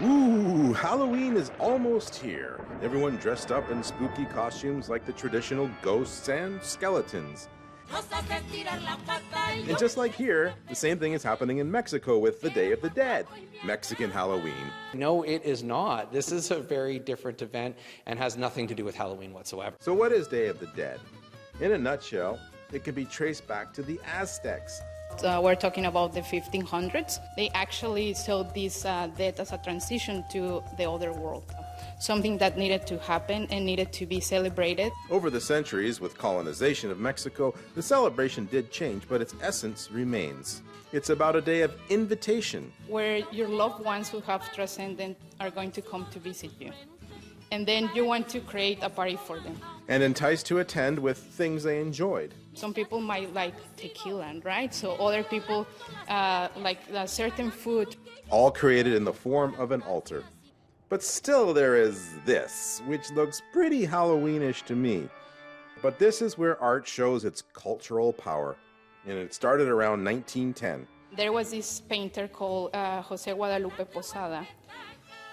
Ooh, Halloween is almost here. Everyone dressed up in spooky costumes like the traditional ghosts and skeletons. And just like here, the same thing is happening in Mexico with the Day of the Dead, Mexican Halloween. No, it is not. This is a very different event and has nothing to do with Halloween whatsoever. So what is Day of the Dead? In a nutshell, it can be traced back to the Aztecs. We're talking about the 1500s. They actually saw this death as a transition to the other world, something that needed to happen and needed to be celebrated. Over the centuries, with colonization of Mexico, the celebration did change, but its essence remains. It's about a day of invitation, Where your loved ones who have transcended are going to come to visit you. And then you want to create a party for them. and enticed to attend with things they enjoyed. Some people might like tequila, right? So other people like a certain food. All created in the form of an altar. But still there is this, which looks pretty Halloweenish to me. But this is where art shows its cultural power, and it started around 1910. There was this painter called Jose Guadalupe Posada,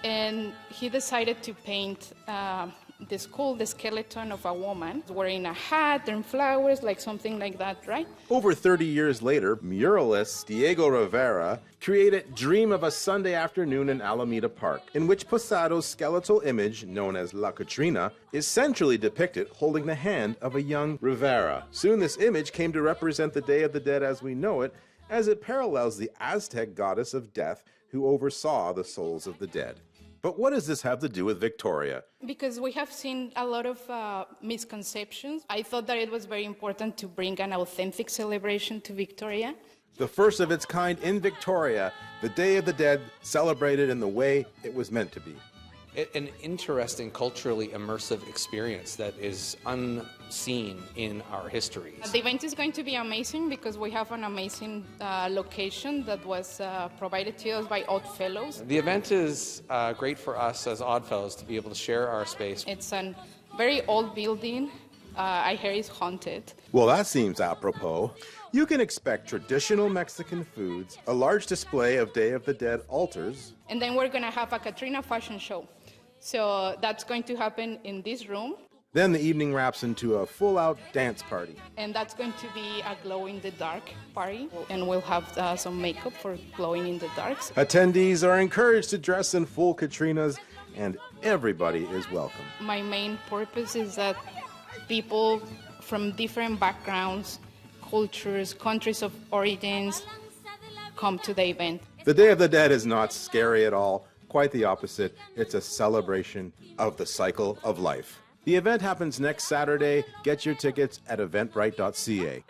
and he decided to paint the skeleton of a woman wearing a hat and flowers, like something like that, right? Over 30 years later, muralist Diego Rivera created Dream of a Sunday Afternoon in Alameda Park, in which Posado's skeletal image, known as La Catrina, is centrally depicted holding the hand of a young Rivera. Soon this image came to represent the Day of the Dead as we know it, as it parallels the Aztec goddess of death who oversaw the souls of the dead. But what does this have to do with Victoria? Because we have seen a lot of misconceptions. I thought that it was very important to bring an authentic celebration to Victoria. The first of its kind in Victoria, the Day of the Dead celebrated in the way it was meant to be. An interesting, culturally immersive experience that is unseen in our histories. The event is going to be amazing because we have an amazing location that was provided to us by Oddfellows. The event is great for us as Oddfellows to be able to share our space. It's a very old building. I hear it's haunted. Well, that seems apropos. You can expect traditional Mexican foods, a large display of Day of the Dead altars, And then we're going to have a Katrina fashion show. So that's going to happen in this room. then the evening wraps into a full-out dance party. And that's going to be a glow-in-the-dark party. And we'll have some makeup for glowing in the darks. Attendees are encouraged to dress in full Katrinas, and everybody is welcome. My main purpose is that people from different backgrounds, cultures, countries of origins come to the event. The Day of the Dead is not scary at all. Quite the opposite. It's a celebration of the cycle of life. The event happens next Saturday. Get your tickets at eventbrite.ca.